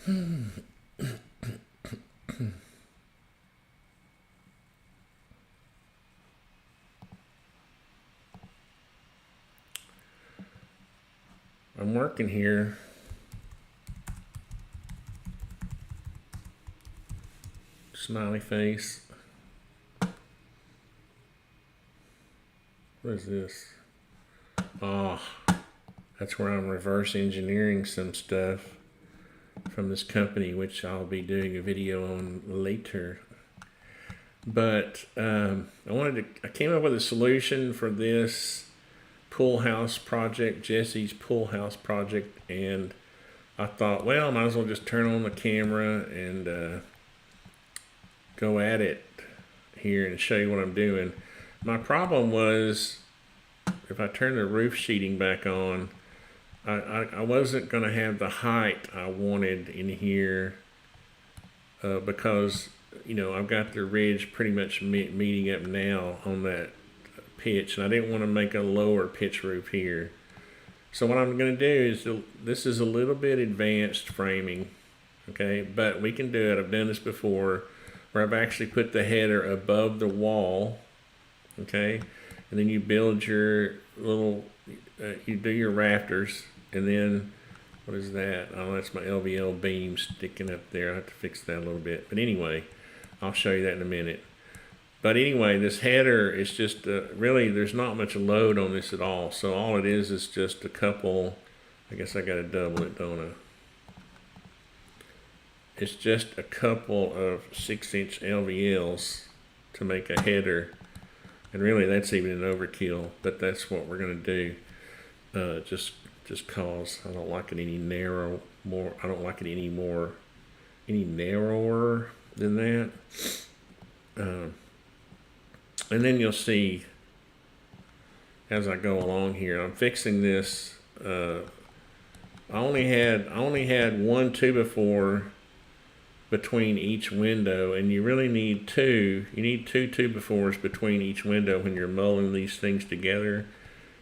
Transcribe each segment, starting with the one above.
I'm working here. Smiley face. What is this? Oh, that's where I'm reverse engineering some stuff from this company, which I'll be doing a video on later. But I came up with a solution for this pool house project, Jesse's pool house project, and I thought, well, I might as well just turn on the camera and go at it here and show you what I'm doing. My problem was, if I turn the roof sheeting back on, I wasn't going to have the height I wanted in here because, you know, I've got the ridge pretty much meeting up now on that pitch, and I didn't want to make a lower pitch roof here. So what I'm going to do is, this is a little bit advanced framing, okay, but we can do it. I've done this before, where I've actually put the header above the wall, okay, and then you build your little, you do your rafters, and then, what is that? Oh, that's my LVL beam sticking up there. I have to fix that a little bit, but anyway, I'll show you that in a minute. But anyway, this header is just, really, there's not much load on this at all, so all it is just a couple, I guess I got to double it, don't I? It's just a couple of 6-inch LVLs to make a header, and really that's even an overkill, but that's what we're going to do. Just cause I don't like it any narrower than that. And then you'll see as I go along here, I'm fixing this. I only had 1 2x4 between each window, and you really need 2. You need 2 2x4s between each window when you're mulling these things together.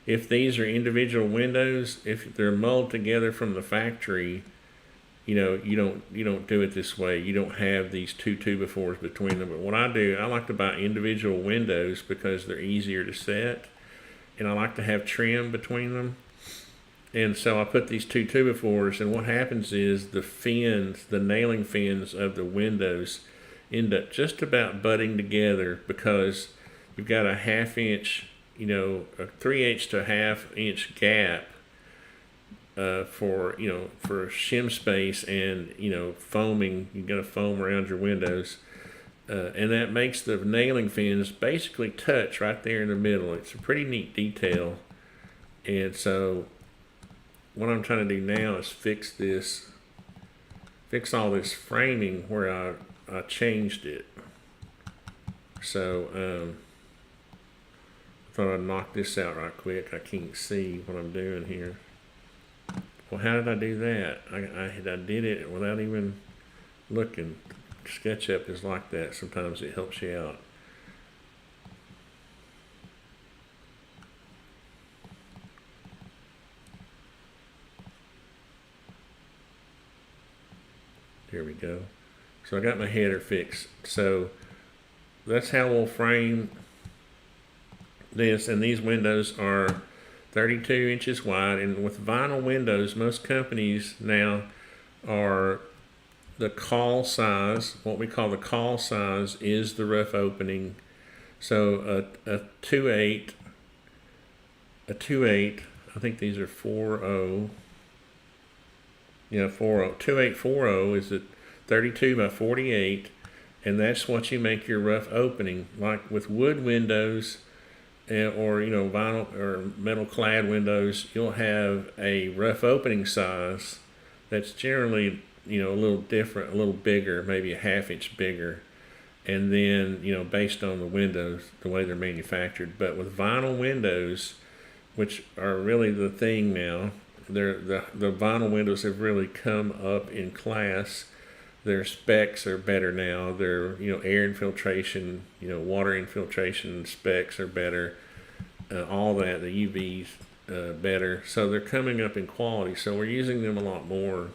If these are individual windows, if they're mulled together from the factory, you know, you don't do it this way. You don't have these 2 2x4s between them. But what I do, I like to buy individual windows because they're easier to set, and I like to have trim between them. And so I put these 2 2x4s, and what happens is the fins, the nailing fins of the windows, end up just about butting together because you've got a 1/2 inch, you know, a 3/8 to 1/2 inch gap for shim space and, you know, foaming. You've got to foam around your windows, and that makes the nailing fins basically touch right there in the middle. It's a pretty neat detail, and so what I'm trying to do now is fix all this framing where I changed it. So I thought I'd knock this out right quick. I can't see what I'm doing here. Well, how did I do that? I did it without even looking. SketchUp is like that. Sometimes it helps you out. Here we go. So I got my header fixed. So that's how we'll frame this. And these windows are 32 inches wide. And with vinyl windows, most companies now are the call size. What we call the call size is the rough opening. So a 2/8, I think these are 4/0. Yeah, 4/0. 2/8 is at 32 by 48, and that's what you make your rough opening. Like with wood windows, or, you know, vinyl or metal clad windows, you'll have a rough opening size that's generally, you know, a little different, a little bigger, maybe a 1/2 inch bigger, and then, you know, based on the windows, the way they're manufactured. But with vinyl windows, which are really the thing now, the vinyl windows have really come up in class. Their specs are better now. Their, you know, air infiltration, you know, water infiltration specs are better. All that, the UV's better. So they're coming up in quality. So we're using them a lot more.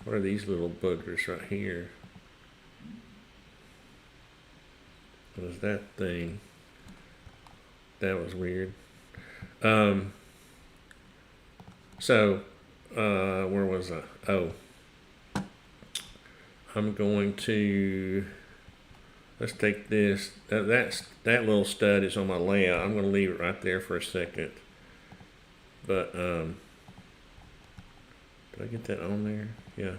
What are these little boogers right here? What is that thing? That was weird. Where was I? Oh, I'm going to, let's take this. That little stud is on my layout. I'm going to leave it right there for a second. But, did I get that on there? Yeah.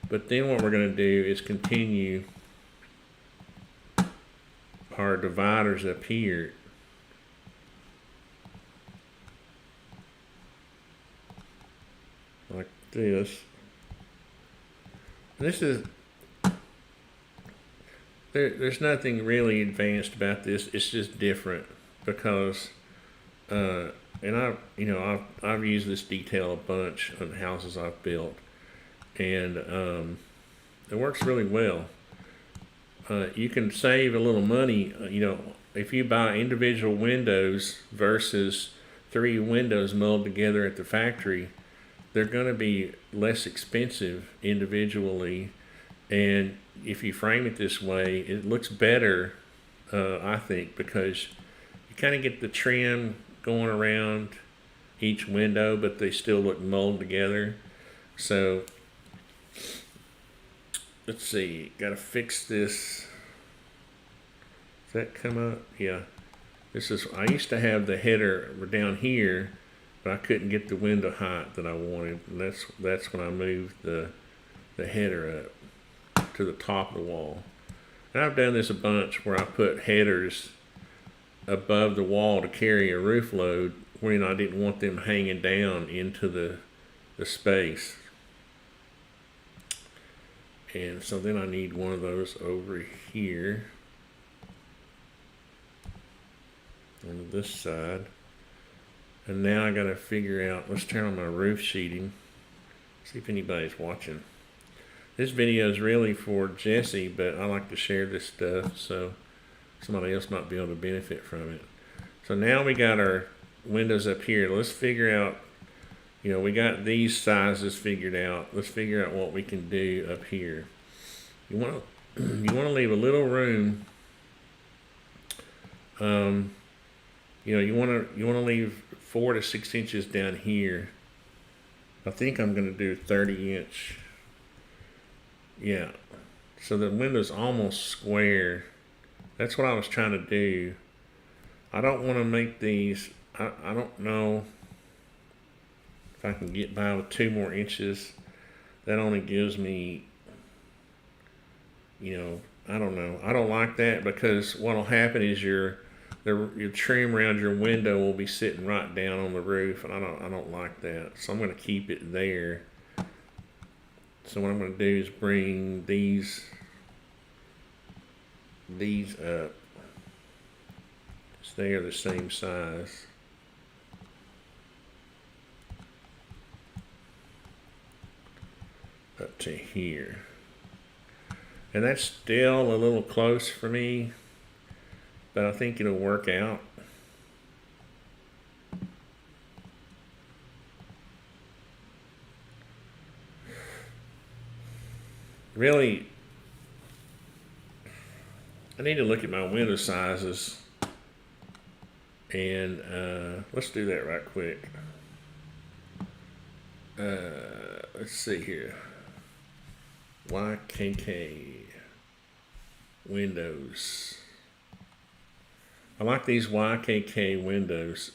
But then what we're going to do is continue our dividers up here. Like this. This is, there's nothing really advanced about this. It's just different because, and I've used this detail a bunch on houses I've built, and it works really well. You can save a little money, if you buy individual windows versus 3 windows molded together at the factory. They're going to be less expensive individually, and if you frame it this way, it looks better, I think, because you kind of get the trim going around each window, but they still look molded together. So let's see, got to fix this. Does that come up? Yeah. I used to have the header down here, but I couldn't get the window height that I wanted, and that's when I moved the header up to the top of the wall. And I've done this a bunch where I put headers above the wall to carry a roof load when I didn't want them hanging down into the space. And so then I need one of those over here on this side. And now I gotta figure out, let's turn on my roof sheeting, see if anybody's watching. This video is really for Jesse, but I like to share this stuff so somebody else might be able to benefit from it. So now we got our windows up here. Let's figure out, we got these sizes figured out. Let's figure out what we can do up here. You want to leave a little room. You want to leave 4 to 6 inches down here. I think I'm going to do 30-inch. Yeah. So the window's almost square. That's what I was trying to do. I don't want to make these, I don't know if I can get by with 2 more inches. That only gives me, I don't know. I don't like that because what'll happen is your trim around your window will be sitting right down on the roof, and I don't like that. So I'm going to keep it there. So what I'm going to do is bring these up. So they are the same size. Up to here. And that's still a little close for me, but I think it'll work out. Really, I need to look at my window sizes, and let's do that right quick. Let's see here. YKK windows. I like these YKK windows.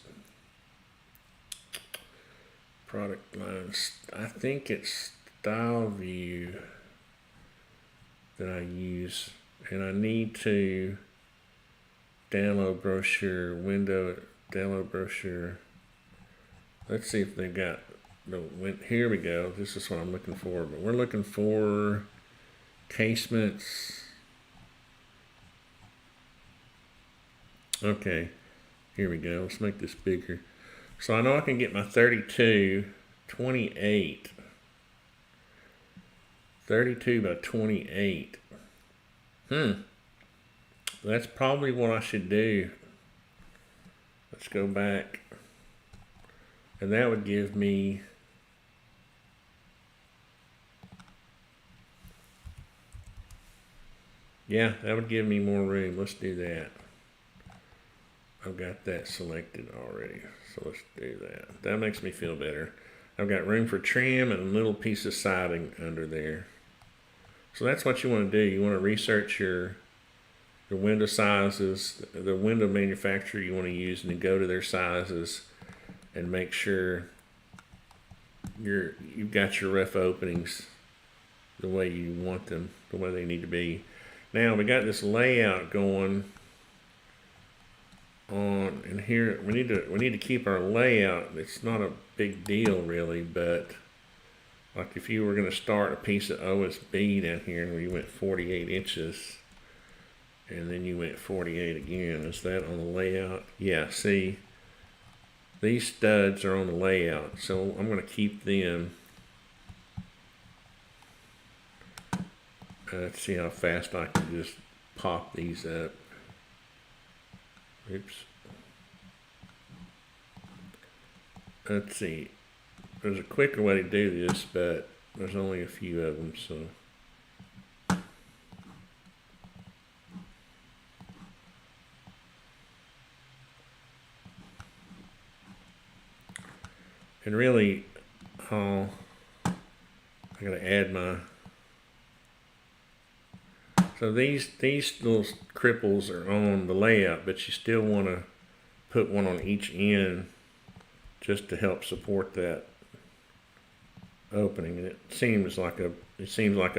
Product lines. I think it's Style View that I use, and I need to download brochure, download brochure. Let's see if they've got here we go. This is what I'm looking for, but we're looking for casements. Okay, here we go. Let's make this bigger. So I know I can get my 32, 28. 32 by 28. That's probably what I should do. Let's go back. And that would give me Yeah, that would give me more room. Let's do that. I've got that selected already, so let's do that. That makes me feel better. I've got room for trim and a little piece of siding under there. So that's what you want to do. You want to research your window sizes, the window manufacturer you want to use, and then go to their sizes and make sure you've got your rough openings the way you want them, the way they need to be. Now we got this layout going on, and here we need to keep our layout. It's not a big deal really, but like if you were going to start a piece of OSB down here and you went 48 inches and then you went 48 again, is that on the layout? Yeah, see, these studs are on the layout, so I'm going to keep them. Let's see how fast I can just pop these up. Oops. Let's see. There's a quicker way to do this, but there's only a few of them, so. And really, I gotta add my. So these little cripples are on the layout, but you still want to put one on each end just to help support that opening. And it seems like a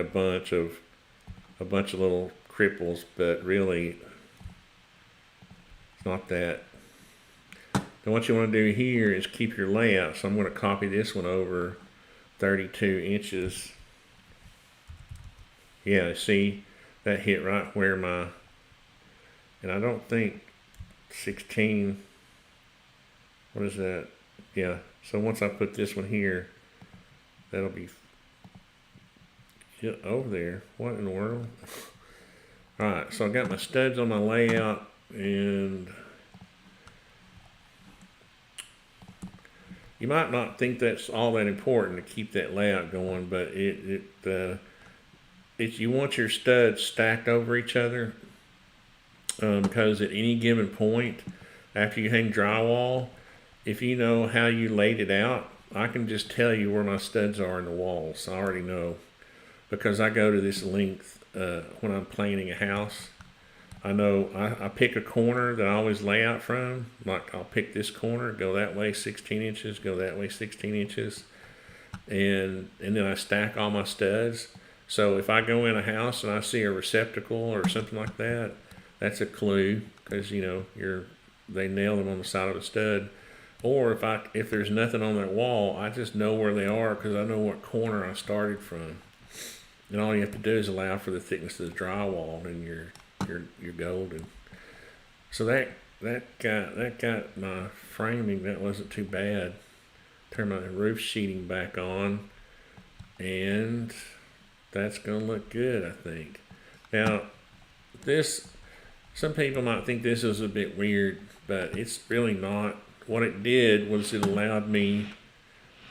bunch of little cripples, but really it's not that. Then what you want to do here is keep your layout. So I'm going to copy this one over 32 inches. Yeah, see, that hit right where my, and I don't think 16, what is that? Yeah, so once I put this one here, that'll be over there. What in the world? All right, so I got my studs on my layout, and you might not think that's all that important to keep that layout going, but you want your studs stacked over each other, because at any given point after you hang drywall, if you know how you laid it out, I can just tell you where my studs are in the walls. I already know, because I go to this length when I'm planing a house. I know I pick a corner that I always lay out from. Like I'll pick this corner, go that way 16 inches, go that way 16 inches, and then I stack all my studs. So if I go in a house and I see a receptacle or something like that, that's a clue, because they nail them on the side of a stud. Or if there's nothing on that wall, I just know where they are because I know what corner I started from. And all you have to do is allow for the thickness of the drywall, and you're golden. So that got my framing. That wasn't too bad. Turn my roof sheeting back on, and that's gonna look good, I think. Now, some people might think this is a bit weird, but it's really not. What it did was it allowed me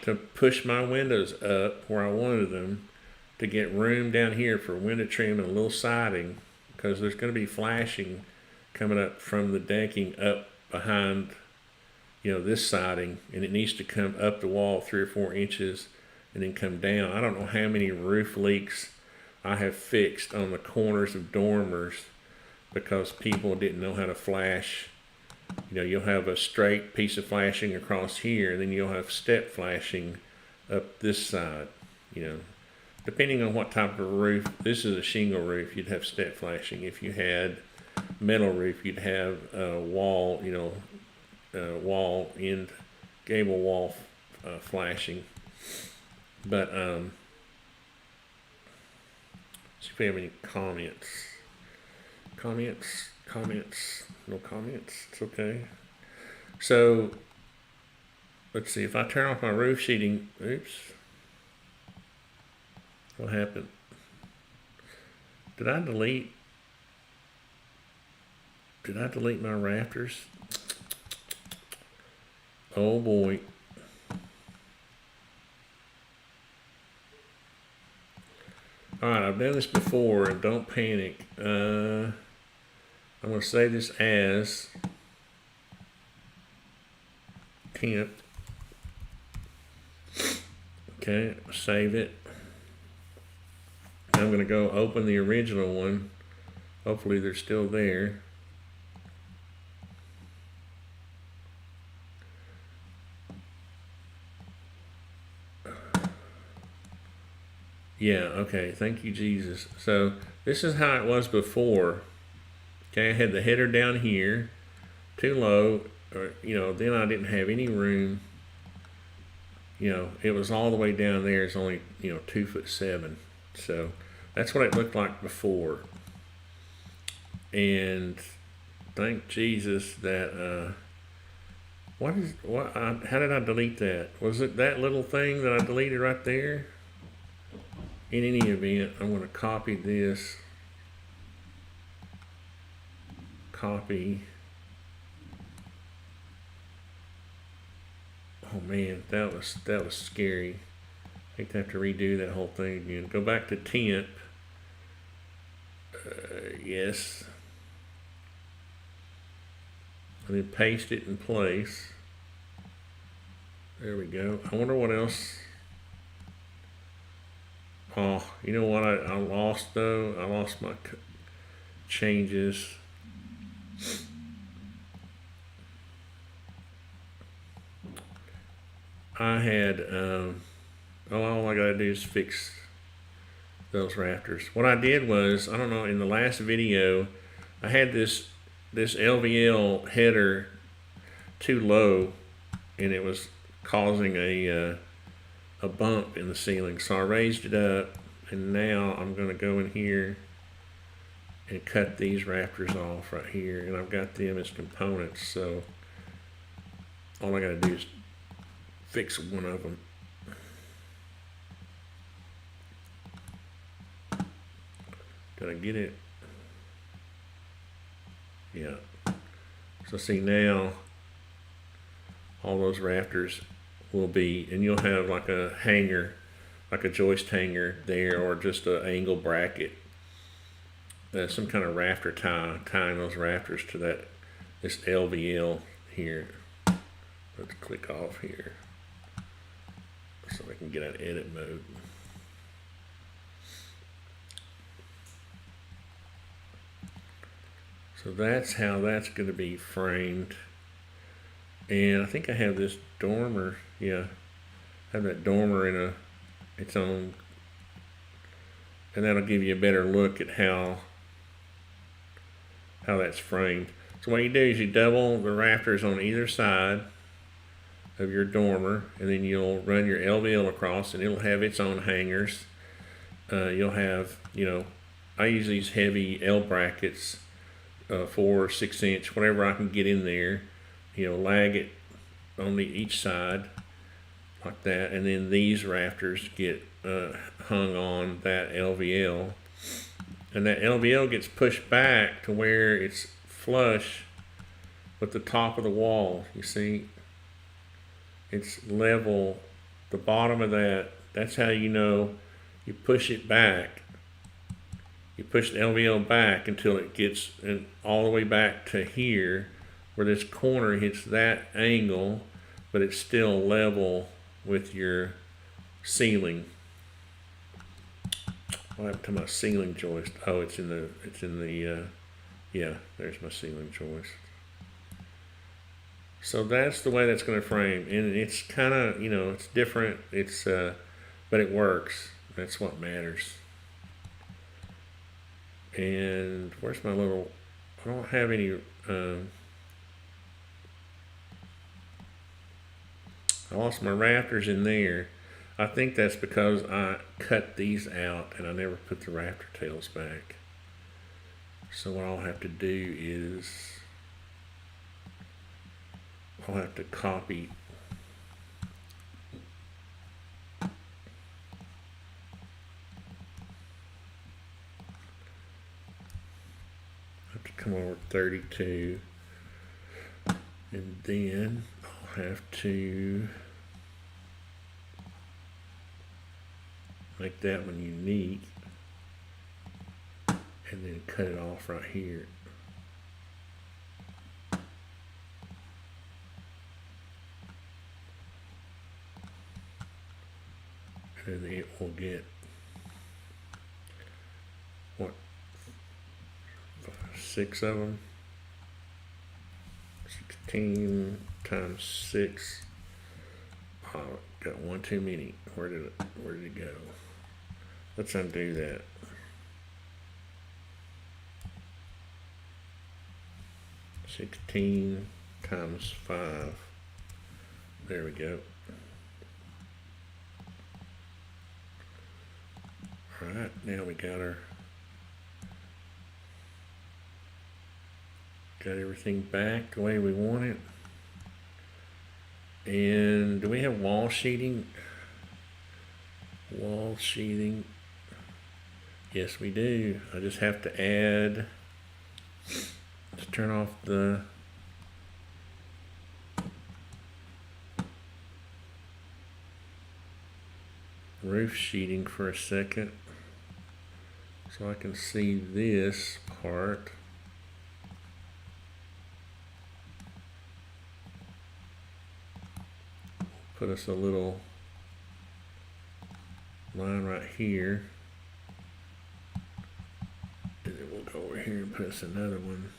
to push my windows up where I wanted them, to get room down here for window trim and a little siding, because there's going to be flashing coming up from the decking up behind, this siding, and it needs to come up the wall 3 or 4 inches and then come down. I don't know how many roof leaks I have fixed on the corners of dormers because people didn't know how to flash. You'll have a straight piece of flashing across here, and then you'll have step flashing up this side. Depending on what type of roof. This is a shingle roof, you'd have step flashing. If you had metal roof, you'd have wall, wall end, gable wall flashing. But see if we have any comments. No comments. It's okay. So let's see, if I turn off my roof sheeting, oops. What happened? Did I delete my rafters? Oh boy. Alright, I've done this before, and don't panic. I'm going to save this as temp. Okay, save it. I'm going to go open the original one. Hopefully they're still there. Yeah, okay, thank you, Jesus. So this is how it was before. Okay, I had the header down here, too low, or, then I didn't have any room. It was all the way down there. It's only, 2'7". So that's what it looked like before. And thank Jesus that, how did I delete that? Was it that little thing that I deleted right there? In any event, I'm going to copy this. Copy. Oh man, that was scary. I think I have to redo that whole thing again. Go back to temp. Yes. And then paste it in place. There we go. I wonder what else. Oh, you know what I lost though? I lost my changes. I had, all I gotta do is fix those rafters. What I did was, I don't know, in the last video, I had this LVL header too low, and it was causing a bump in the ceiling. So I raised it up, and now I'm going to go in here and cut these rafters off right here, and I've got them as components. So all I got to do is fix one of them. Did I get it? Yeah. So see now, all those rafters will be, and you'll have like a hanger, like a joist hanger there, or just an angle bracket, some kind of rafter tying those rafters to this LVL here. Let's click off here so I can get out of edit mode. So that's how that's going to be framed. And I think I have this dormer. Yeah, I have that dormer in its own, and that'll give you a better look at how that's framed. So what you do is you double the rafters on either side of your dormer, and then you'll run your LVL across, and it'll have its own hangers. You'll have, I use these heavy L brackets, 4 or 6 inch, whatever I can get in there. Lag it on each side like that, and then these rafters get hung on that LVL, and that LVL gets pushed back to where it's flush with the top of the wall. You see, it's level. The bottom of that's how you push it back. You push the LVL back until it gets all the way back to here, where this corner hits that angle, but it's still level with your ceiling. What happened to my ceiling joist? Oh, it's in the yeah, there's my ceiling joist. So that's the way that's going to frame, and it's kind of, it's different. It's but it works. That's what matters. And where's my little? I don't have any. I lost my rafters in there. I think that's because I cut these out and I never put the rafter tails back. So what I'll have to do is I'll have to copy come over 32, and then I'll have to make that one unique. and then cut it off right here. And then it will get, what, 6 of them? 16 times 6. Oh, got one too many. Where did it go? Let's undo that. $16 times 5. There we go. Alright, now we got everything back the way we want it. And do we have wall sheeting? Wall sheeting. Yes, we do. I just have to add, let's turn off the roof sheeting for a second so I can see this part. Put us a little line right here, and then we'll go over here and put us another one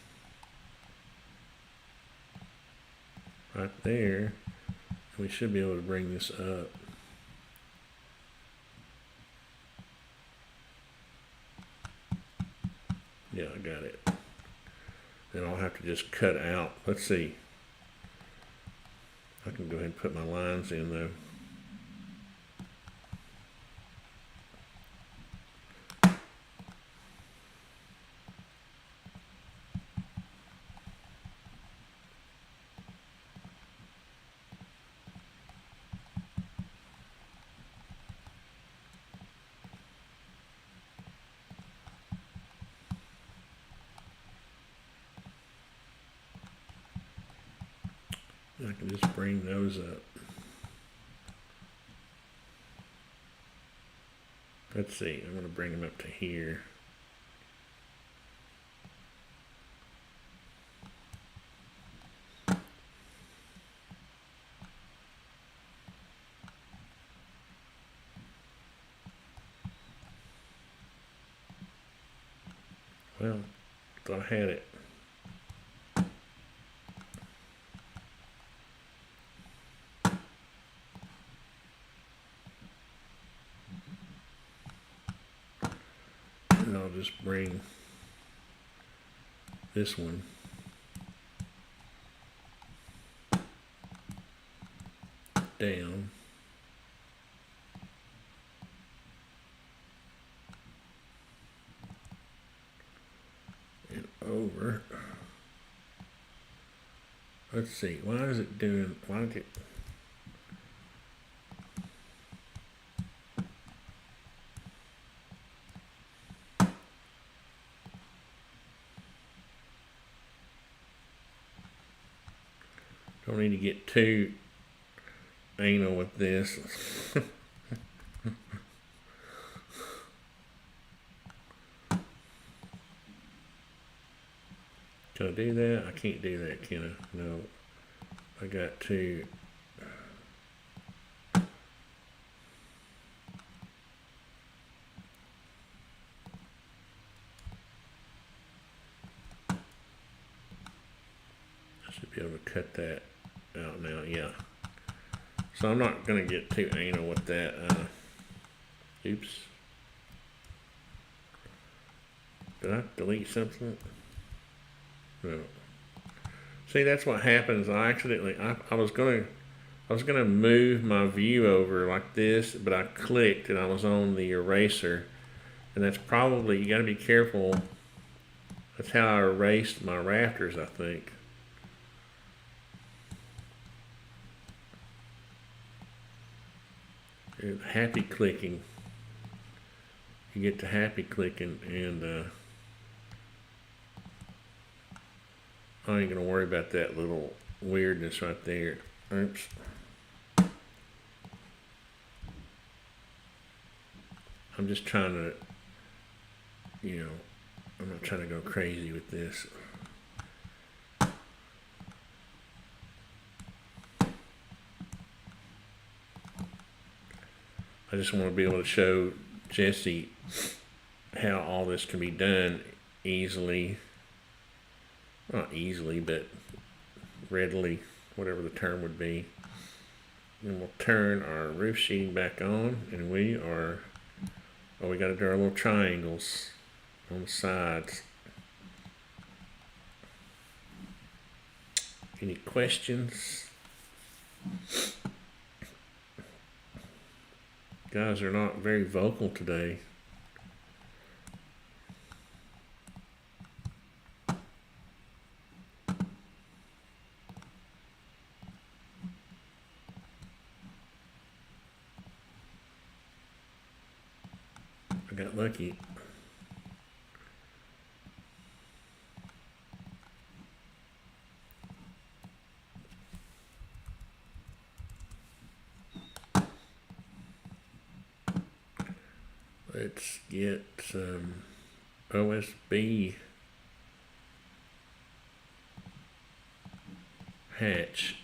right there. We should be able to bring this up. Yeah, I got it. Then I'll have to just cut out. Let's see. I can go ahead and put my lines in though. I can just bring those up. Let's see, I'm going to bring them up to here. Well, thought I had it. And I'll just bring this one down. And over. Let's see, why is it doing, why did it, don't need to get too anal with this. Can I do that? I can't do that, can I? No. I got to. I should be able to cut that out now, yeah. So I'm not going to get too anal with that. Oops. Did I delete something? No. See, that's what happens. I accidentally, I was gonna move my view over like this, but I clicked and I was on the eraser, and that's probably, you got to be careful. That's how I erased my rafters, I think. And happy clicking. You get to happy clicking, and I ain't gonna worry about that little weirdness right there. Oops. I'm just trying to, you know, I'm not trying to go crazy with this. I just want to be able to show Jesse how all this can be done easily. Not easily, but readily, whatever the term would be. And we'll turn our roof sheeting back on, and we got to do our little triangles on the sides. Any questions? Guys are not very vocal today. I got lucky. Let's get some OSB hatch.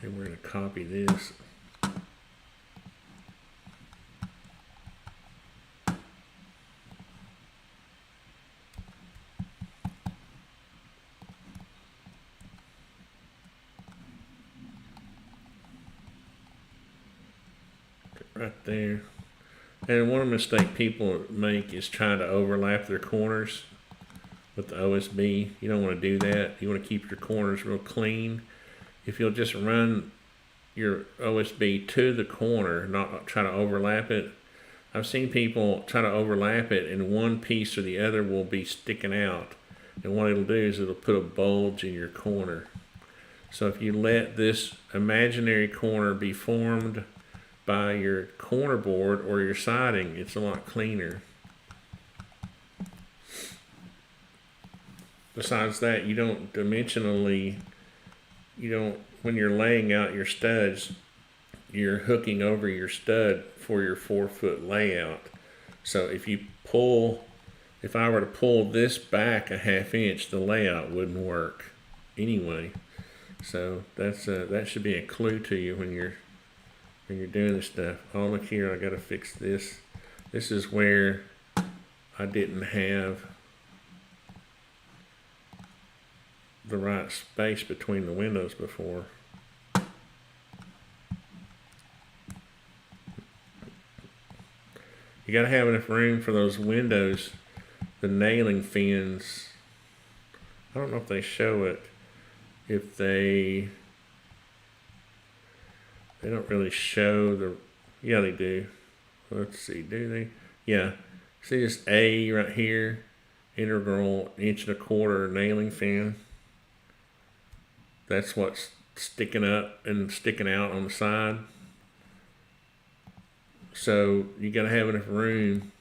And we're going to copy this. Right there. And one mistake people make is trying to overlap their corners with the OSB. You don't want to do that. You want to keep your corners real clean. If you'll just run your OSB to the corner, not try to overlap it. I've seen people try to overlap it and one piece or the other will be sticking out. And what it'll do is it'll put a bulge in your corner. So if you let this imaginary corner be formed by your corner board or your siding, it's a lot cleaner. Besides that, you don't dimensionally, when you're laying out your studs, you're hooking over your stud for your 4-foot layout. So if I were to pull this back a 1/2 inch, the layout wouldn't work anyway. So that should be a clue to you when you're doing this stuff. Oh, look here, I gotta fix this. This is where I didn't have the right space between the windows before. You gotta have enough room for those windows, the nailing fins. I don't know if they show it. If they don't really show the, yeah, they do. Let's see, do they? Yeah, see this A right here, integral 1.25" nailing fin. That's what's sticking up and sticking out on the side. So you gotta have enough room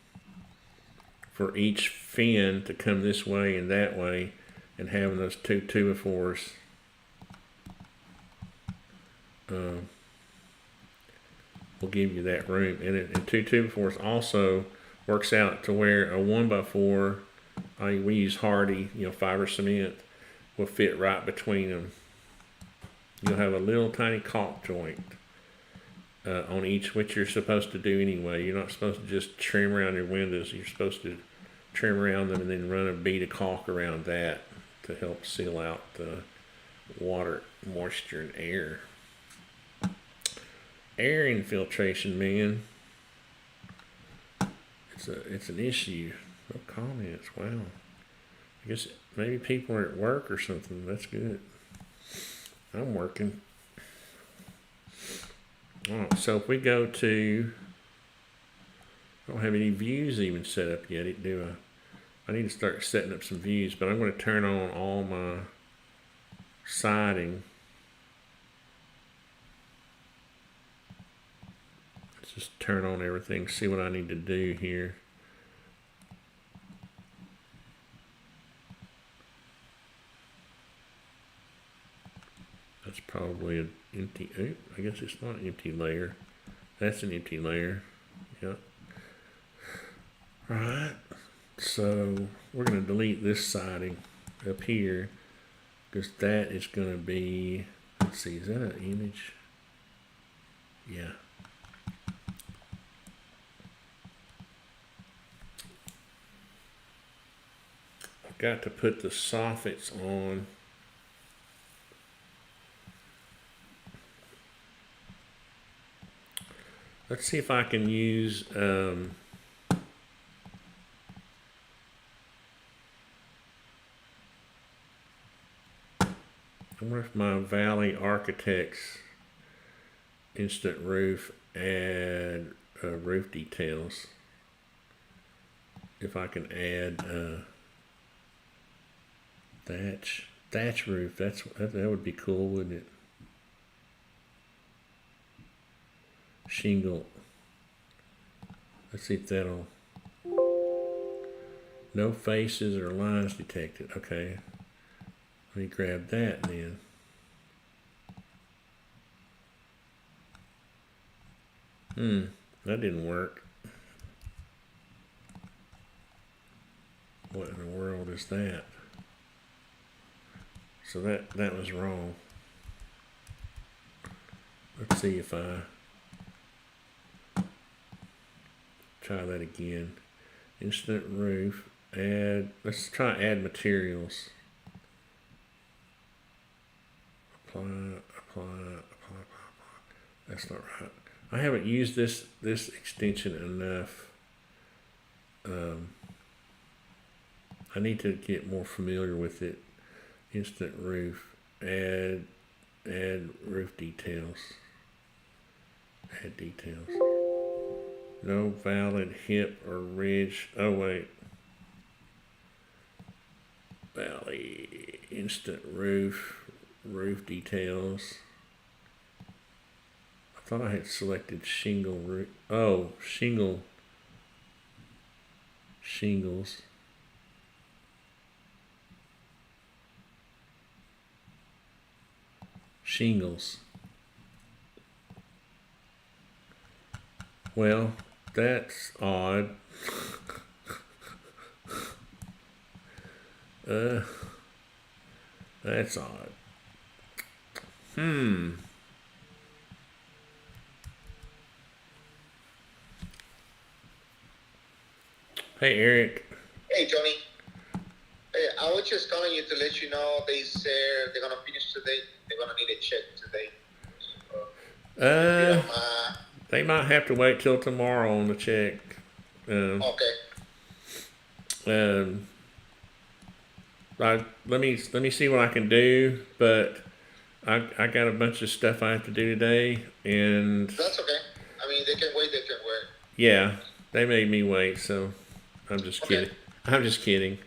for each fin to come this way and that way, and having those 2 2x4s. Will give you that room, and 2 2x4s also works out to where a 1x4, we use hardy, fiber cement, will fit right between them. You'll have a little tiny caulk joint on each, which you're supposed to do anyway. You're not supposed to just trim around your windows. You're supposed to trim around them and then run a bead of caulk around that to help seal out the water, moisture, and air. Air infiltration, man. It's an issue. No comments. Wow. I guess maybe people are at work or something. That's good. I'm working. Alright, so if we go to, I don't have any views even set up yet, do I? I need to start setting up some views, but I'm going to turn on all my siding. Let's just turn on everything, see what I need to do here. That's probably an empty, I guess it's not an empty layer. That's an empty layer. Yep. All right. So we're going to delete this siding up here because that is going to be, let's see, is that an image? Yeah. I've got to put the soffits on. Let's see if I can use I wonder if my Valley Architects instant roof add roof details. If I can add thatch roof, that would be cool, wouldn't it? Shingle. Let's see if that'll. No faces or lines detected. Okay. Let me grab that then. That didn't work. What in the world is that? So that was wrong. Let's see if I try that again. Instant roof. Let's try add materials. Apply. That's not right. I haven't used this extension enough. I need to get more familiar with it. Instant roof. Add roof details. Add details. No valid hip or ridge. Oh wait. Valley instant roof details. I thought I had selected shingle roof. Oh, shingles. Well, that's odd. That's odd. Hey, Eric. Hey, Tony. Hey, I was just calling you to let you know they said they're gonna finish today. They're gonna need a check today. They might have to wait till tomorrow on the check. Okay. Let me see what I can do, but I got a bunch of stuff I have to do today, and that's okay. I mean, they can wait. Yeah, they made me wait, so I'm just kidding. I'm just kidding.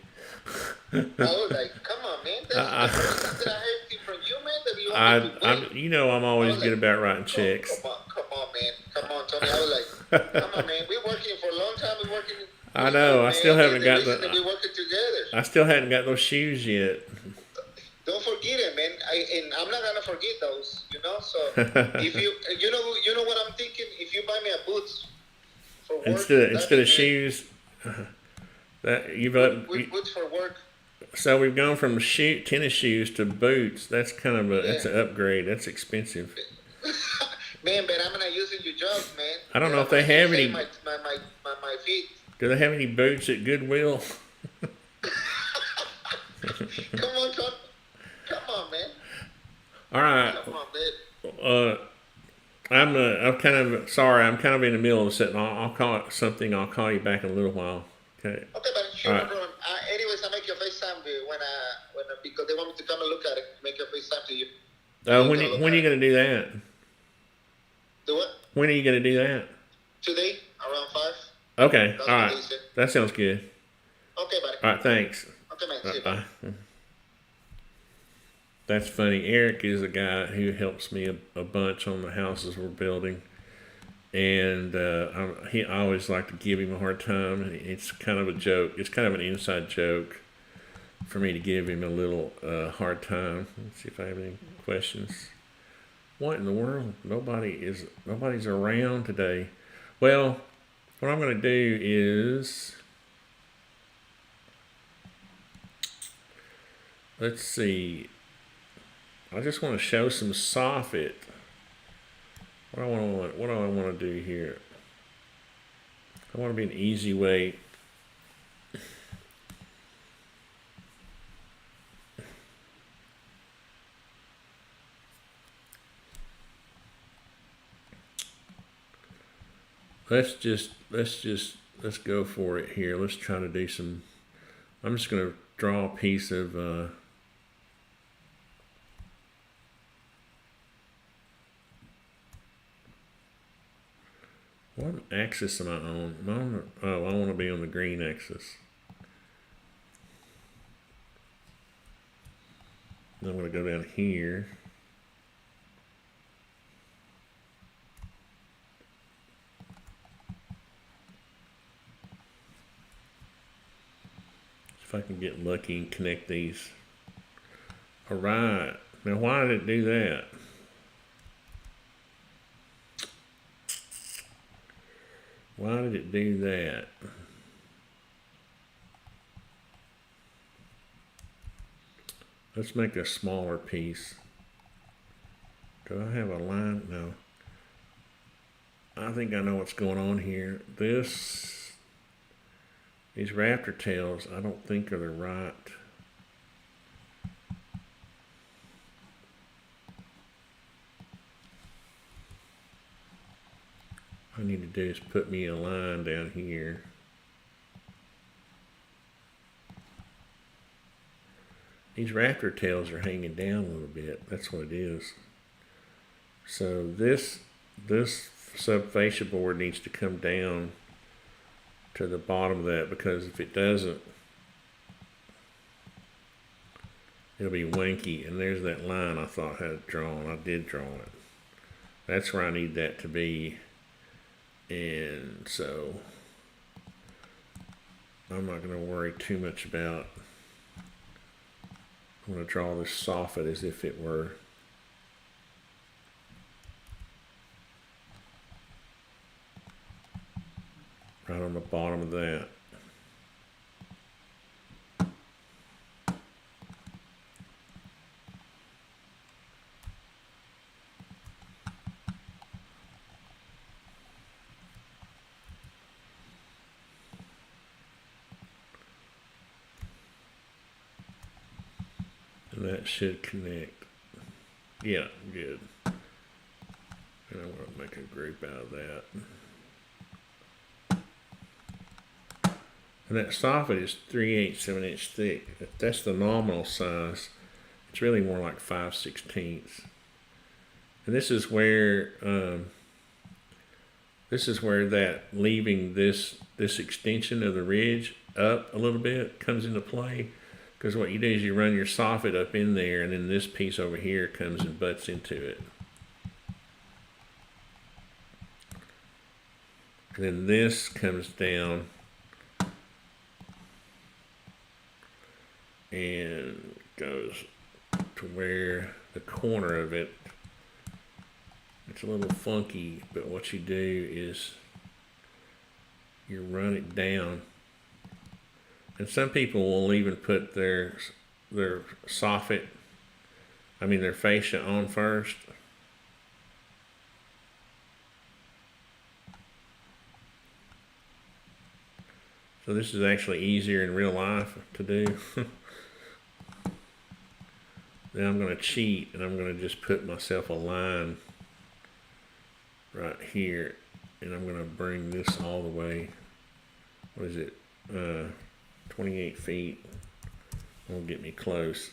I was like, come on, man. That's the first time that I heard it from you, man. That you want me to wait. I'm always good about writing checks. Come on, man. Come on, Tony. I was like, come on, man. We're working for a long time. We're working. I know. I still haven't got we're working together. I still hadn't got those shoes yet. Don't forget it, man. And I'm not gonna forget those. So if you know what I'm thinking. If you buy me a boots for work instead of shoes, boots for work. So we've gone from tennis shoes to boots. That's kind of that's an upgrade. That's expensive. Man, but I'm not using your jobs, man. I don't know if they have any. My feet. Do they have any boots at Goodwill? Come on, Tom. Come on, man. All right. Come on, man. I'm kind of sorry. I'm kind of in the middle of something. I'll call it something. I'll call you back in a little while. Okay. Okay, but sure, no problem. Anyways, I make your FaceTime because they want me to come and look at it. Make your FaceTime to you. When are you going to do that? Do what? When are you going to do that? Today, around 5. Okay. All right. That sounds good. Okay, buddy. All right. Thanks. Okay, man. See you. Bye. That's funny. Eric is a guy who helps me a bunch on the houses we're building, and I always like to give him a hard time. It's kind of a joke. It's kind of an inside joke for me to give him a little hard time. Let's see if I have any questions. All right. What in the world? Nobody's around today. Well, what I'm going to do is, let's see. I just want to show some soffit. What do I want to do here? I want to be an easy way. Let's go for it here. Let's try to do some. I'm just going to draw a piece of. What axis am I on? I want to be on the green axis. I'm going to go down here. If I can get lucky and connect these. All right. Now, why did it do that? Why did it do that? Let's make a smaller piece. Do I have a line? No. I think I know what's going on here. These raptor tails, I don't think are the right. All I need to do is put me a line down here. These raptor tails are hanging down a little bit. That's what it is. So this subfascia board needs to come down to the bottom of that, because if it doesn't, it'll be wanky. And there's that line I thought I had drawn. I did draw it. That's where I need that to be. And so I'm not going to worry too much about. I'm going to draw this soffit as if it were right on the bottom of that. And that should connect. Yeah, good. And I'm going to make a group out of that. And that soffit is 3/8 of an inch thick. That's the nominal size. It's really more like 5/16. And this is where that leaving this extension of the ridge up a little bit comes into play. Because what you do is you run your soffit up in there, and then this piece over here comes and butts into it. And then this comes down and goes to where the corner of it, it's a little funky, but what you do is you run it down. And some people will even put their soffit, their fascia on first. So this is actually easier in real life to do. Now I'm going to cheat, and I'm going to just put myself a line right here, and I'm going to bring this all the way. What is it? 28 feet. Won't get me close.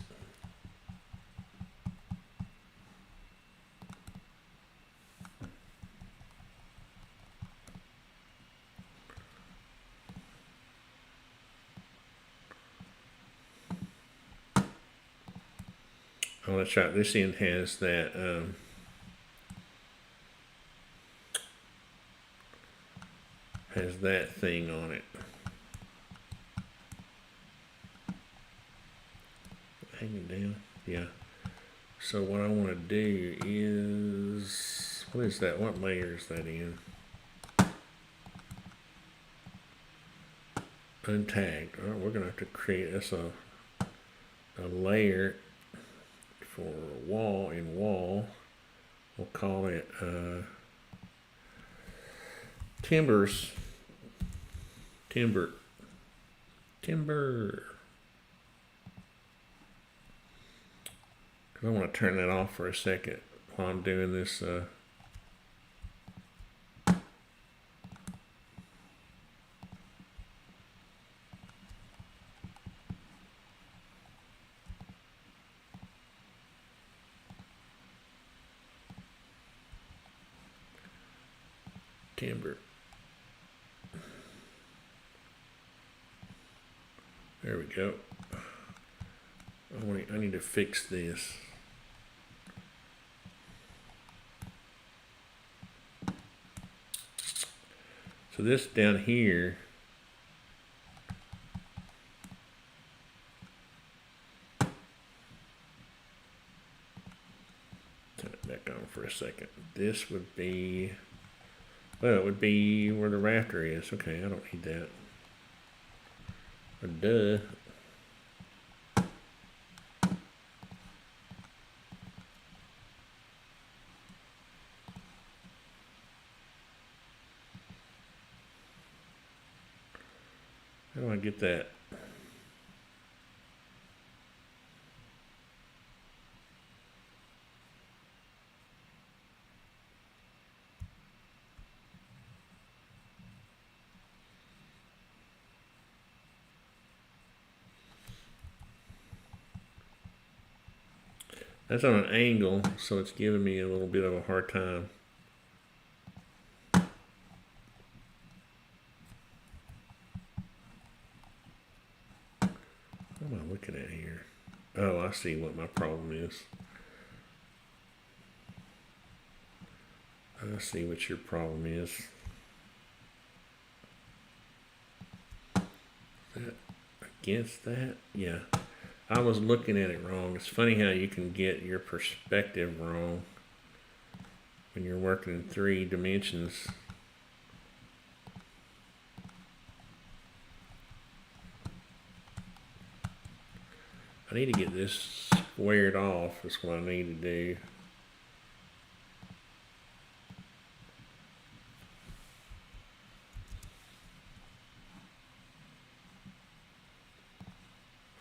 Oh, that's right. This end has that thing on it. Hanging down, yeah. So what I want to do is, what is that? What layer is that in? Untagged. All right, we're gonna have to create us a layer for wall and wall. We'll call it timbers. Timber. Cause I want to turn that off for a second while I'm doing this. Timber. There we go. I need to fix this. So this down here, turn it back on for a second. This would be, well, it would be where the rafter is. Okay, I don't need that. Duh. How do I get that? That's on an angle, so it's giving me a little bit of a hard time. What am I looking at here? Oh, I see what my problem is. I see what your problem is. That against that? Yeah. I was looking at it wrong. It's funny how you can get your perspective wrong when you're working in 3 dimensions. I need to get this squared off. That's what I need to do.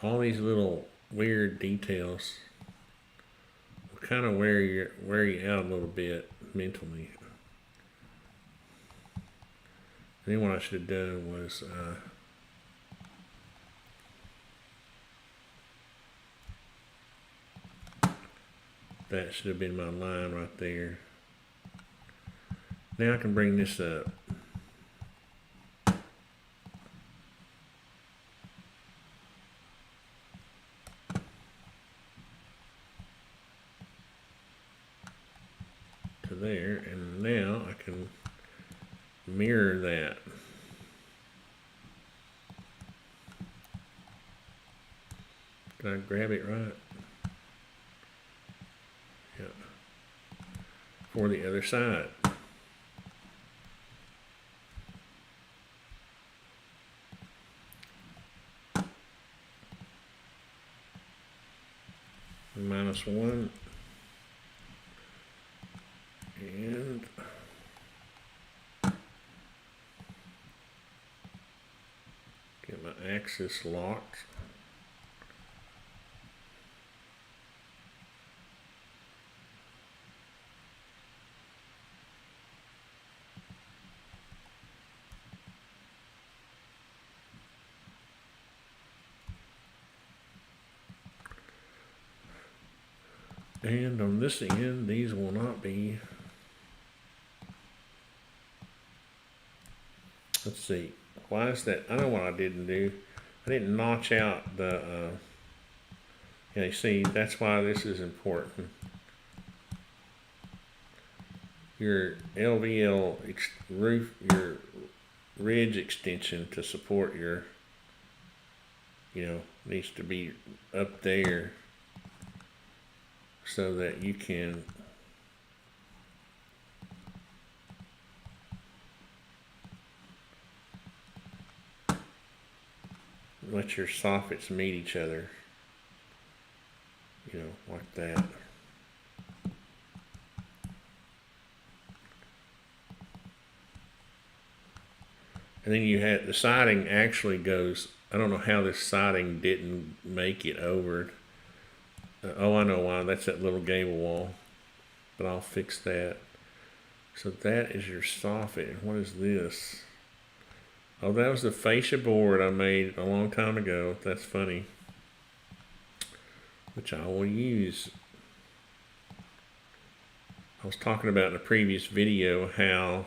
All these little weird details will kind of wear you out a little bit mentally. And then what I should have done was that should have been my line right there. Now I can bring this up. To there, and now I can mirror that. Did I grab it right? Yeah. For the other side. -1. And get my axis locked. And on this end, these will not be. Let's see. Why is that? I know what I didn't do. I didn't notch out the. Yeah, you see, that's why this is important. Your LVL roof, your ridge extension to support your, needs to be up there. so that you can let your soffits meet each other, you know, like that. And then you had the siding actually goes, I don't know how this siding didn't make it over. Oh, I know why. That's that little gable wall. But I'll fix that. So that is your soffit. What is this? Oh, that was the fascia board I made a long time ago. That's funny. Which I will use. I was talking about in a previous video how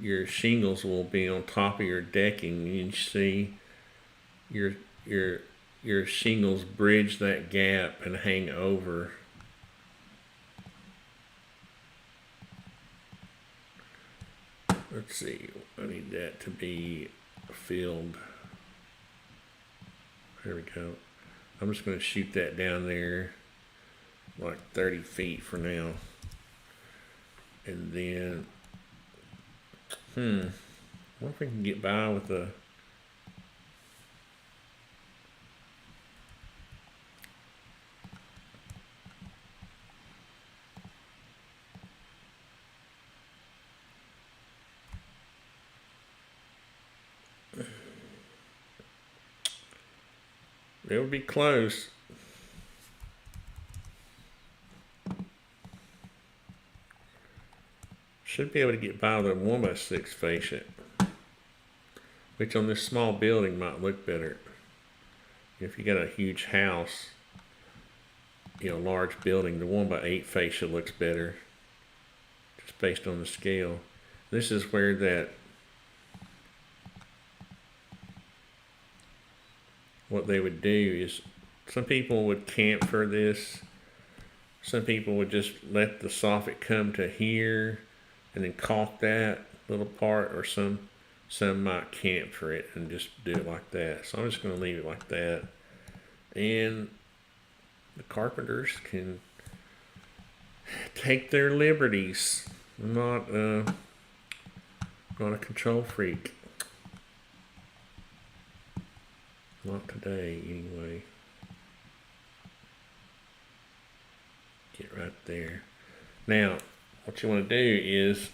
your shingles will be on top of your decking. You see your your shingles bridge that gap and hang over. Let's see, I need that to be filled. There we go. I'm just going to shoot that down there like 30 feet for now. And then, what if we can get by with the it would be close. Should be able to get by with a 1x6 fascia, which on this small building might look better. If you got a huge house, you know, large building, the 1x8 fascia looks better, just based on the scale. This is where that what they would do is, some people would camphor this, some people would just let the soffit come to here and then caulk that little part, or some might camphor it and just do it like that. So I'm just going to leave it like that, and the carpenters can take their liberties. I'm not a control freak. Not today, anyway. Get right there. Now, what you want to do is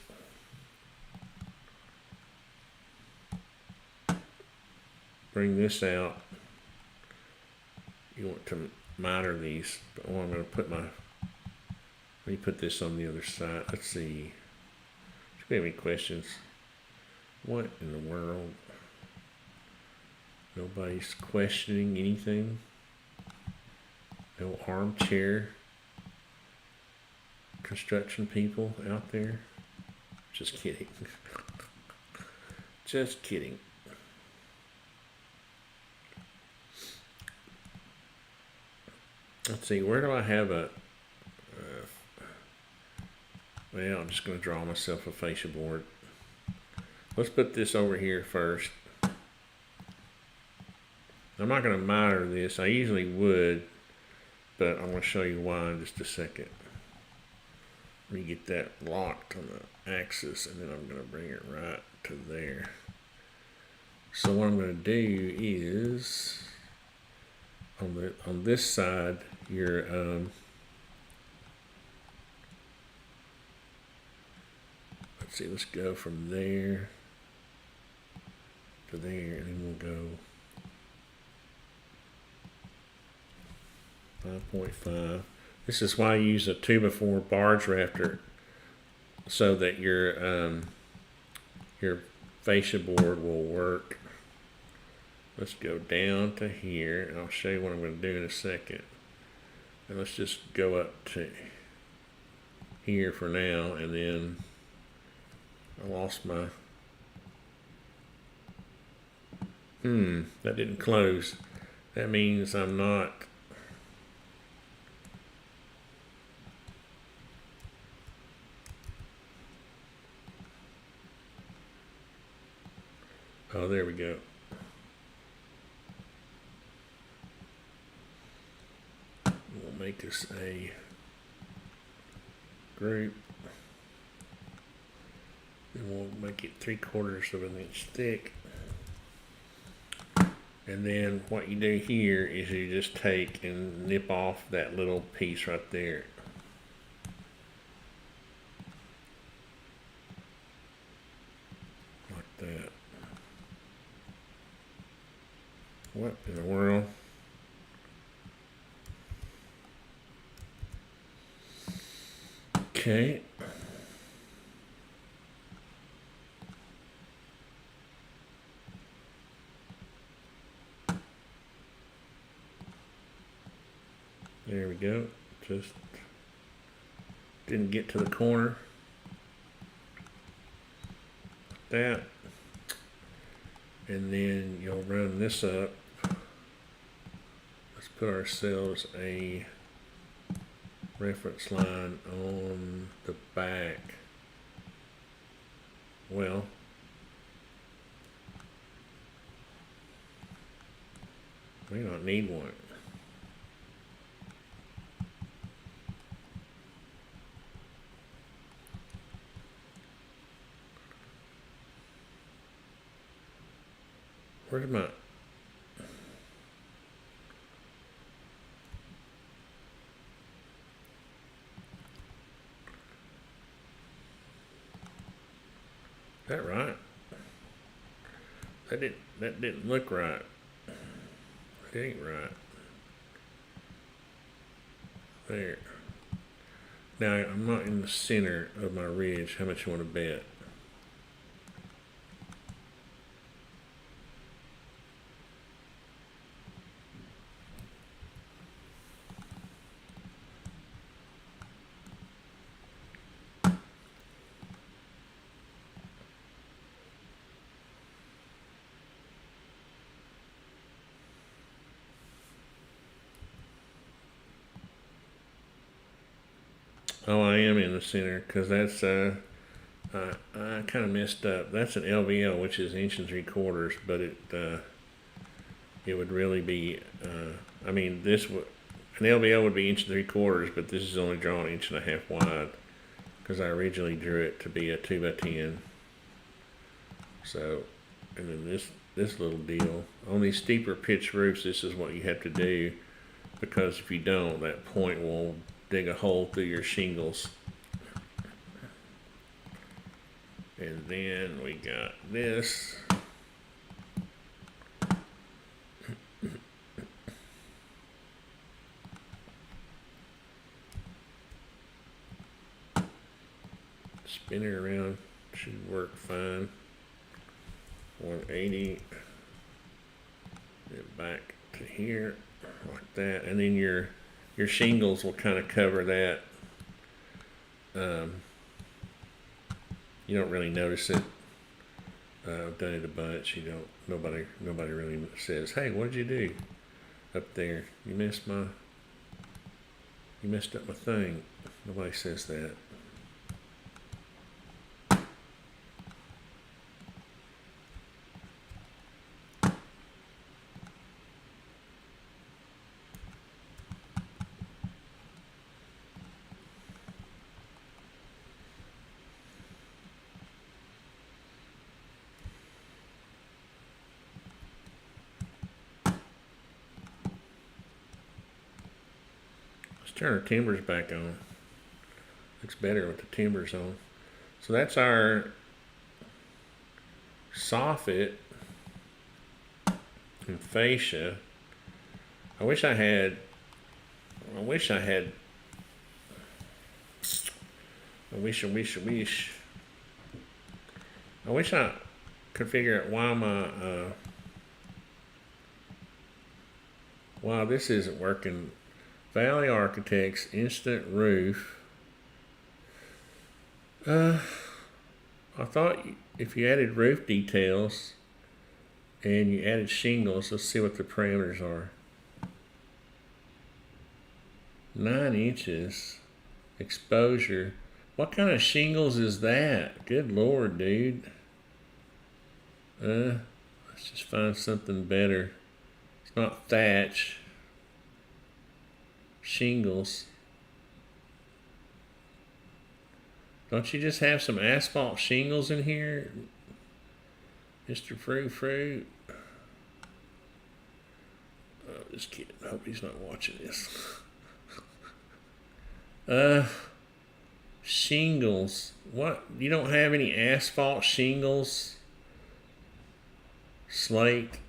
bring this out. You want to miter these, but I'm going to put let me put this on the other side. Let's see. If you have any questions, what in the world? Nobody's questioning anything. No armchair construction people out there. Just kidding. Just kidding. Let's see, where do I have a well, I'm just going to draw myself a fascia board. Let's put this over here first. I'm not going to miter this. I usually would, but I'm going to show you why in just a second. Let me get that locked on the axis, and then I'm going to bring it right to there. So what I'm going to do is, on this side, your let's see, let's go from there to there, and then we'll go 5.5. This is why I use a 2x4 barge rafter, so that your fascia board will work. Let's go down to here, and I'll show you what I'm going to do in a second. And let's just go up to here for now, and then I lost my that didn't close. That means I'm not Oh, there we go. We'll make this a group. And we'll make it 3/4 of an inch thick. And then what you do here is you just take and nip off that little piece right there. Like that. What in the world? Okay. There we go. Just didn't get to the corner. Like that. And then you'll run this up. Let's put ourselves a reference line on the back. Well, we don't need one. Where's my... Is that right? That didn't look right. It ain't right. There. Now I'm not in the center of my ridge. How much you want to bet? Oh, I am in the center because that's I kind of messed up. That's an LVL, which is 1 3/4, but it would really be I mean this would an LVL would be 1 3/4, but this is only drawn 1.5 wide because I originally drew it to be a 2x10. So, and then this little deal on these steeper pitch roofs, this is what you have to do because if you don't, that point will dig a hole through your shingles. And then we got this. Spin it around, should work fine. 180. Then back to here, like that, and then your shingles will kind of cover that. You don't really notice it. I've done it a bunch. You don't. Nobody really says, "Hey, what did you do up there? You messed up my thing." Nobody says that. Turn our timbers back on. Looks better with the timbers on. So that's our soffit and fascia. I wish I could figure out why this isn't working. Valley Architects Instant Roof. I thought if you added roof details and you added shingles, let's see what the parameters are. 9 inches exposure. What kind of shingles is that? Good Lord, dude. Let's just find something better. It's not thatch. Shingles. Don't you just have some asphalt shingles in here, Mr. Fruit? Oh, just kidding. I hope he's not watching this. Shingles. What? You don't have any asphalt shingles? Slate?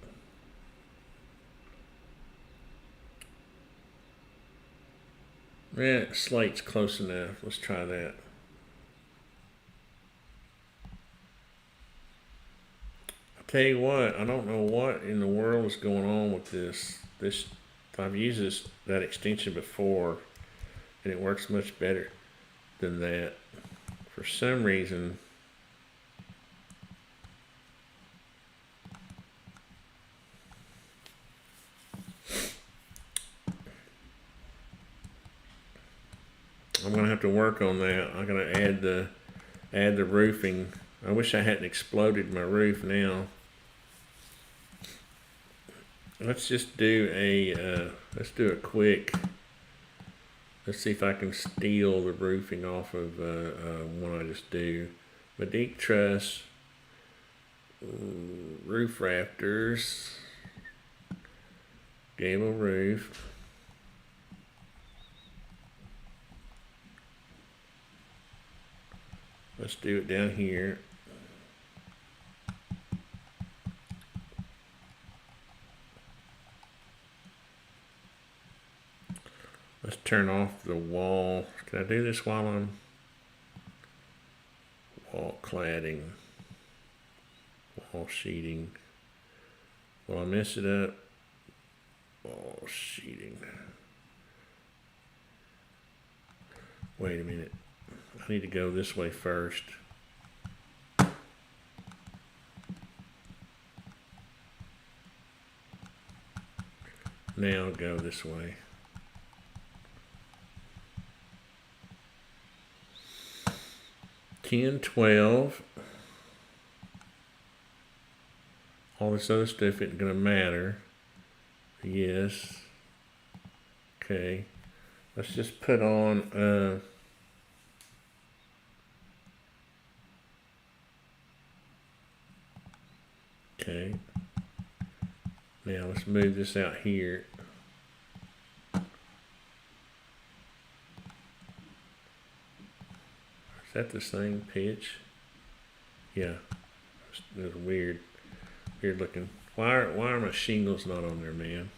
Yeah, slate's close enough. Let's try that. Tell you what, I don't know what in the world is going on with this. I've used that extension before, and it works much better than that. For some reason, I'm gonna have to work on that. I'm gonna add the roofing. I wish I hadn't exploded my roof now. Let's just do a quick. Let's see if I can steal the roofing off of one I just do. Medique truss, roof rafters, gable roof. Let's do it down here. Let's turn off the wall. Can I do this while I'm wall cladding, wall sheeting? Will I mess it up? Wall sheeting. Wait a minute. I need to go this way first. Now go this way. $10, $12. All this other stuff isn't gonna matter. Yes. Okay. Let's just put on okay. Now let's move this out here. Is that the same pitch? Yeah. It's weird looking. Why are my shingles not on there, man?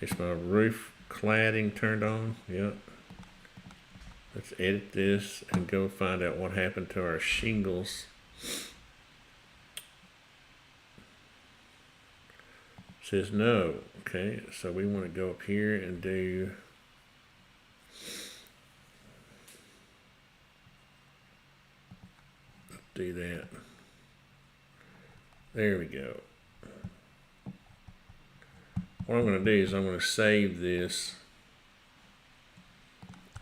Is my roof cladding turned on? Yep. Let's edit this and go find out what happened to our shingles. It says no. Okay, so we want to go up here and do that. There we go. What I'm going to do is I'm going to save this.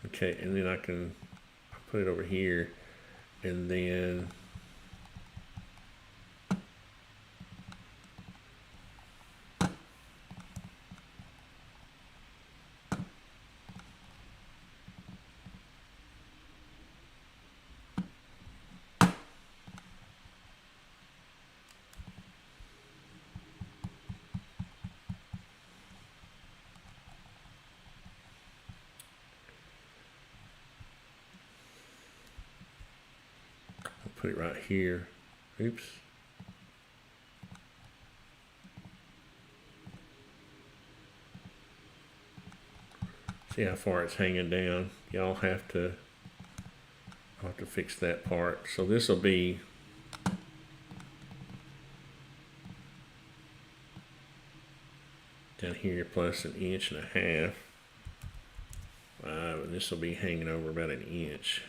Okay, and then I can put it over here, and then put it right here. Oops. See how far it's hanging down. Y'all have to, I'll have to fix that part. So this will be down here plus 1.5 inches. And this will be hanging over about 1 inch.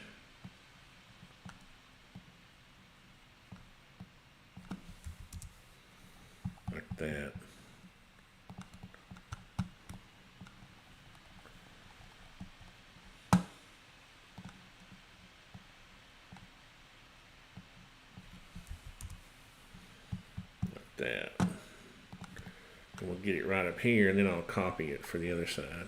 Like that. Like that. We'll get it right up here, and then I'll copy it for the other side.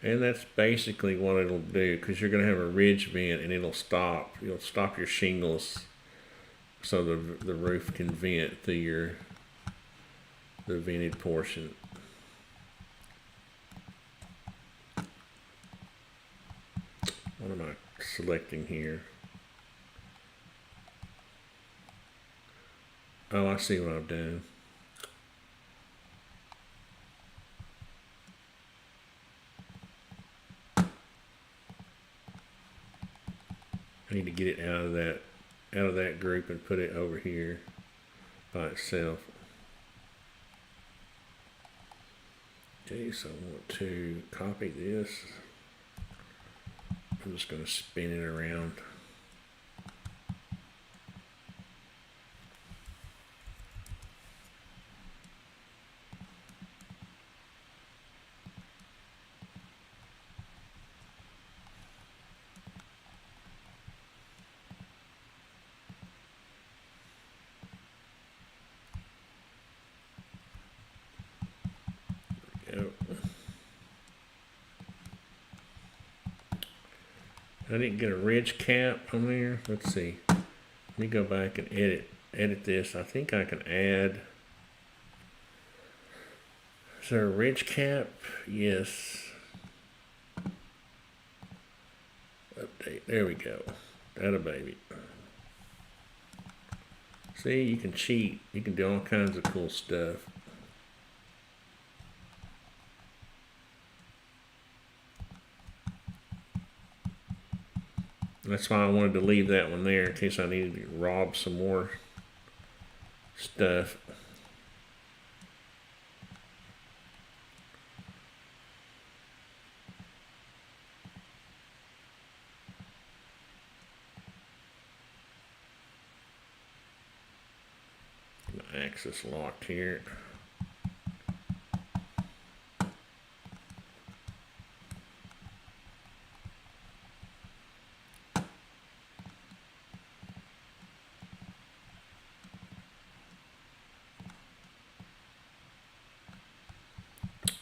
And that's basically what it'll do, because you're going to have a ridge vent, and it'll stop. You'll stop your shingles so the roof can vent through the vented portion. What am I selecting here? Oh, I see what I've done. I need to get it out of that group and put it over here by itself. Okay, so I want to copy this. I'm just going to spin it around. I didn't get a ridge cap on there. Let's see. Let me go back and edit this. I think I can add. Is there a ridge cap? Yes. Update. There we go. That baby. See, you can cheat. You can do all kinds of cool stuff. That's why I wanted to leave that one there in case I needed to rob some more stuff. Axis locked here.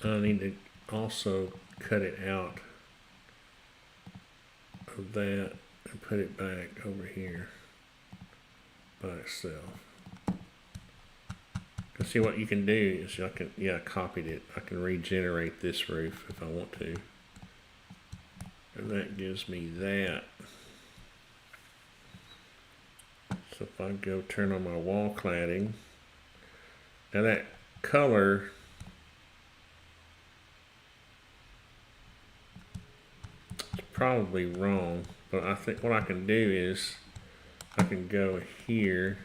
I need to also cut it out of that and put it back over here by itself. And see what you can do is I copied it. I can regenerate this roof if I want to. And that gives me that. So if I go turn on my wall cladding, now that color probably wrong, but I think what I can do is I can go here,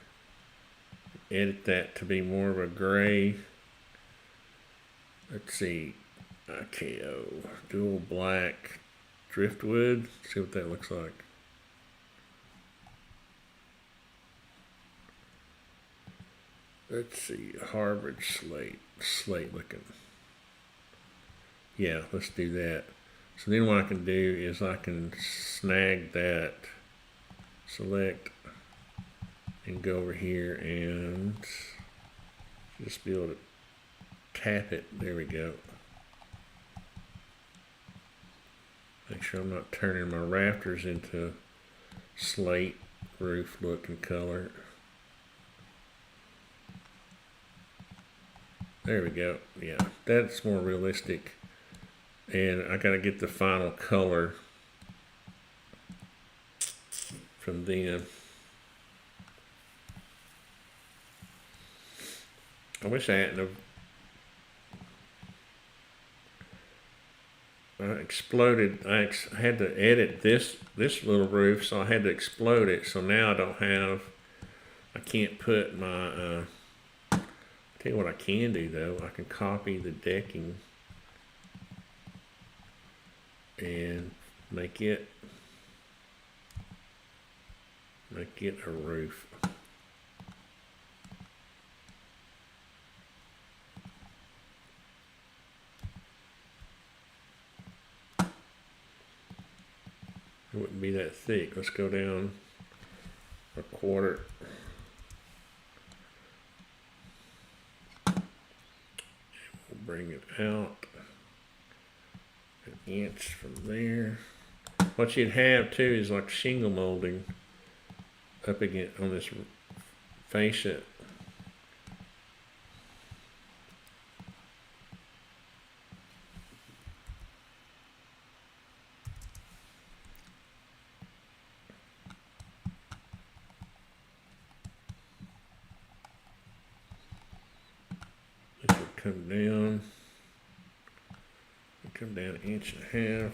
edit that to be more of a gray. Let's see, IKO, dual black driftwood. See what that looks like. Let's see, Harvard slate looking. Yeah, let's do that. So then what I can do is I can snag that, select, and go over here and just be able to tap it. There we go. Make sure I'm not turning my rafters into slate roof look and color. There we go. Yeah, that's more realistic. And I gotta get the final color from them. I wish I hadn't have. I exploded. I had to edit this little roof, so I had to explode it. So now I don't have. I can't put my. Tell you what I can do though. I can copy the decking and make it a roof. It wouldn't be that thick. Let's go down a quarter. bring it out an inch from there. What you'd have too is like shingle molding up against on this fascia. This would come down an inch and a half.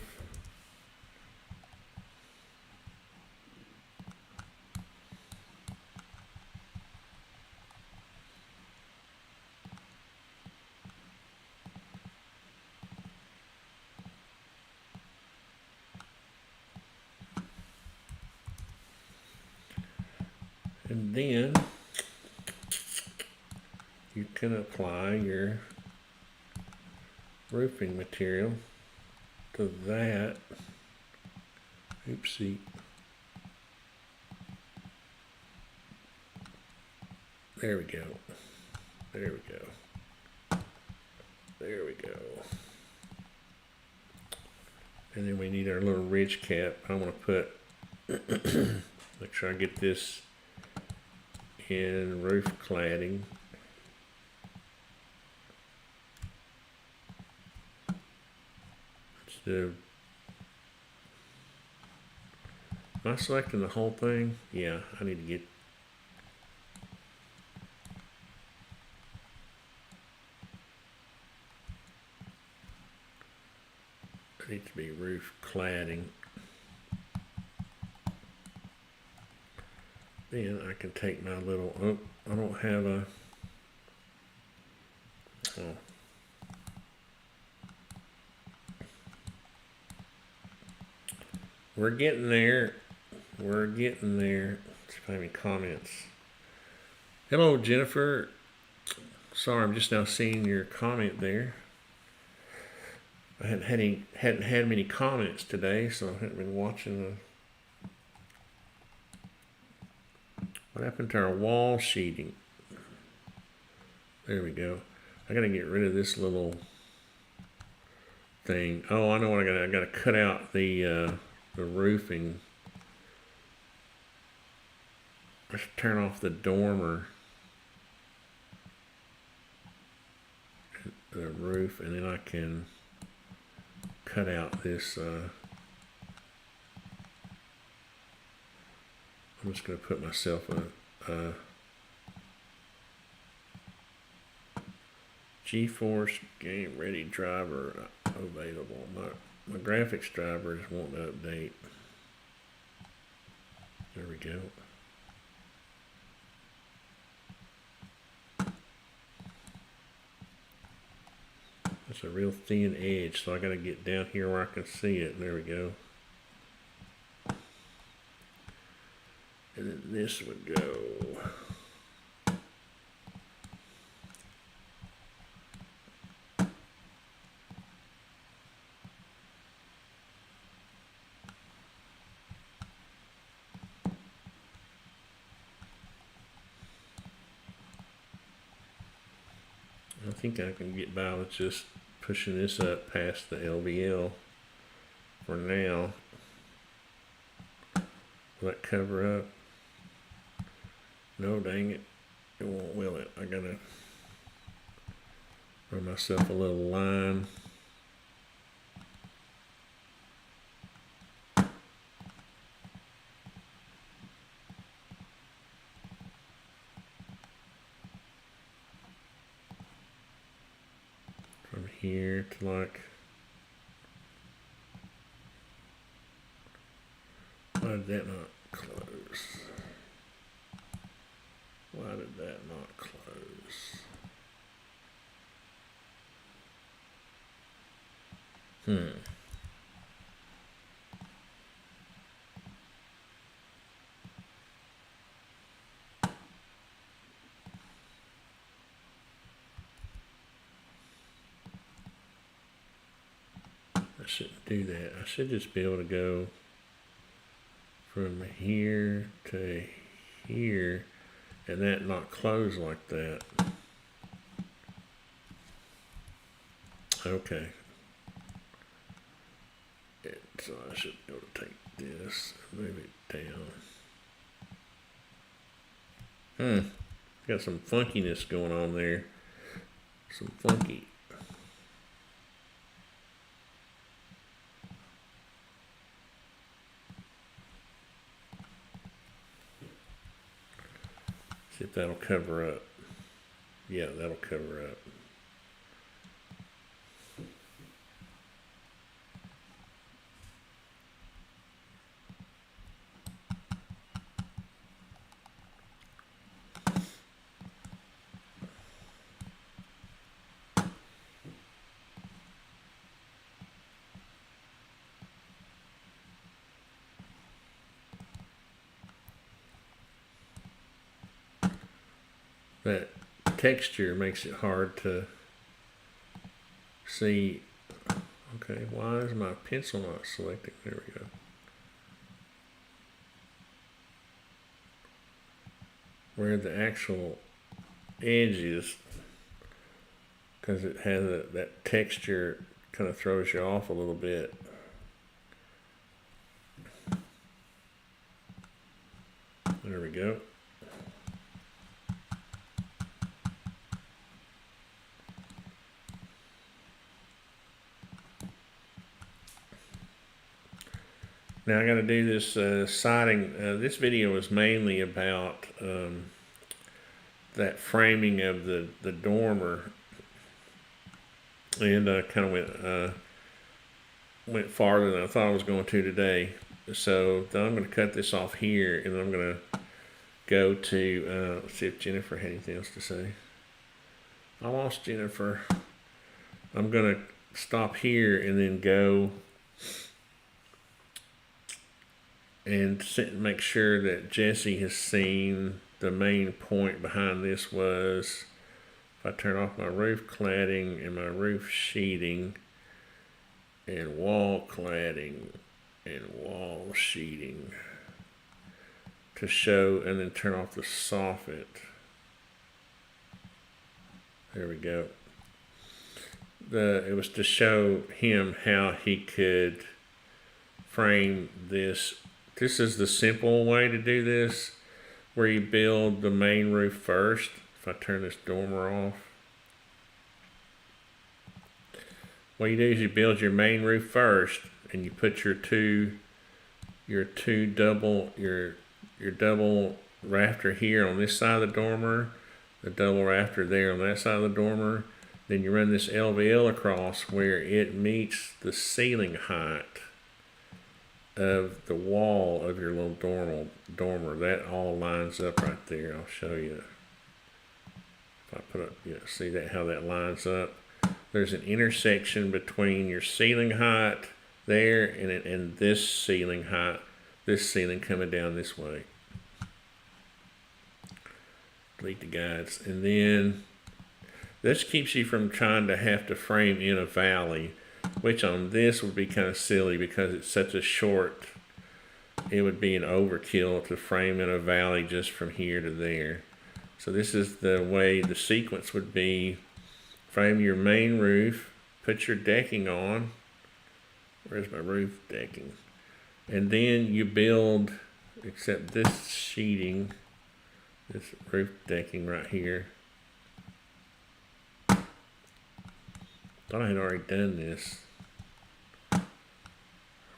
And then you can apply your roofing material to that. Oopsie. There we go. There we go. There we go. And then we need our little ridge cap. I want to put, make sure I get this in roof cladding. So, am I selecting the whole thing? Yeah, I need to get. It needs to be roof cladding. Then I can take my little, oh, I don't have a, oh. We're getting there. We're getting there. Let's see if I have any comments. Hello, Jennifer. Sorry, I'm just now seeing your comment there. I hadn't had many comments today, so I hadn't been watching the. What happened to our wall sheeting? There we go. I gotta get rid of this little thing. Oh, I know what I gotta cut out the roofing. Let's turn off the dormer, the roof, and then I can cut out this. I'm just going to put myself a GeForce Game Ready driver available. My graphics driver just won't update. There we go. It's a real thin edge, so I got to get down here where I can see it. There we go. And then this would go. I think I can get by with just pushing this up past the LVL for now. Will that cover up? No, dang it. It won't, will it? I gotta run myself a little line. From here to like, why did that not close? Why did that not close? I shouldn't do that. I should just be able to go from here to here and that not close like that. Okay. So I should be able to take this and move it down. Got some funkiness going on there. Some funky. See if that'll cover up. Yeah, that'll cover up. That texture makes it hard to see. Okay, why is my pencil not selecting? There we go. Where the actual edge is, because it has that texture kind of throws you off a little bit. There we go. Now I got to do this siding. This video is mainly about that framing of the dormer, and kind of went farther than I thought I was going to today. So then I'm going to cut this off here, and I'm going to go to let's see if Jennifer had anything else to say. I lost Jennifer. I'm going to stop here and then go and make sure that Jesse has seen the main point behind this was, if I turn off my roof cladding and my roof sheeting and wall cladding and wall sheeting to show, and then turn off the soffit. There we go. It was to show him how he could frame this. This is the simple way to do this, where you build the main roof first. If I turn this dormer off, what you do is you build your main roof first, and you put your double rafter here on this side of the dormer, the double rafter there on that side of the dormer. Then you run this LVL across where it meets the ceiling height of the wall of your little dormer. That all lines up right there. I'll show you. If I put up, see that, how that lines up? There's an intersection between your ceiling height there and this ceiling height, this ceiling coming down this way. Delete the guides. And then this keeps you from trying to have to frame in a valley, which on this would be kind of silly because it's such a short, it would be an overkill to frame in a valley just from here to there. So this is the way the sequence would be: frame your main roof, put your decking on. Where's my roof decking? And then you build, except this sheeting, this roof decking right here. Thought I had already done this. I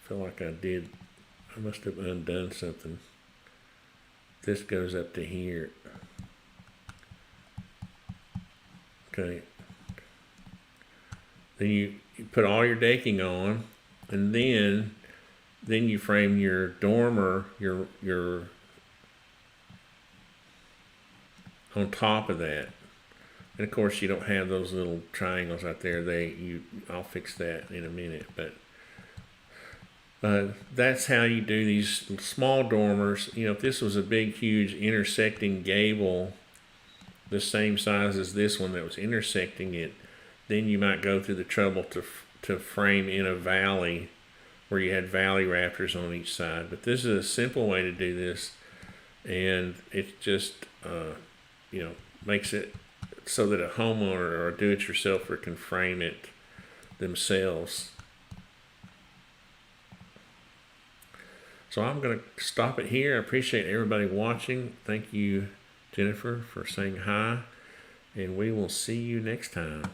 feel like I did. I must have undone something. This goes up to here. Okay. Then you put all your decking on, and then you frame your dormer, your on top of that. And of course, you don't have those little triangles out there. I'll fix that in a minute. But that's how you do these small dormers. If this was a big, huge intersecting gable, the same size as this one that was intersecting it, then you might go through the trouble to frame in a valley where you had valley rafters on each side. But this is a simple way to do this, and it just makes it so that a homeowner or a do-it-yourselfer can frame it themselves. So I'm going to stop it here. I appreciate everybody watching. Thank you, Jennifer, for saying hi. And we will see you next time.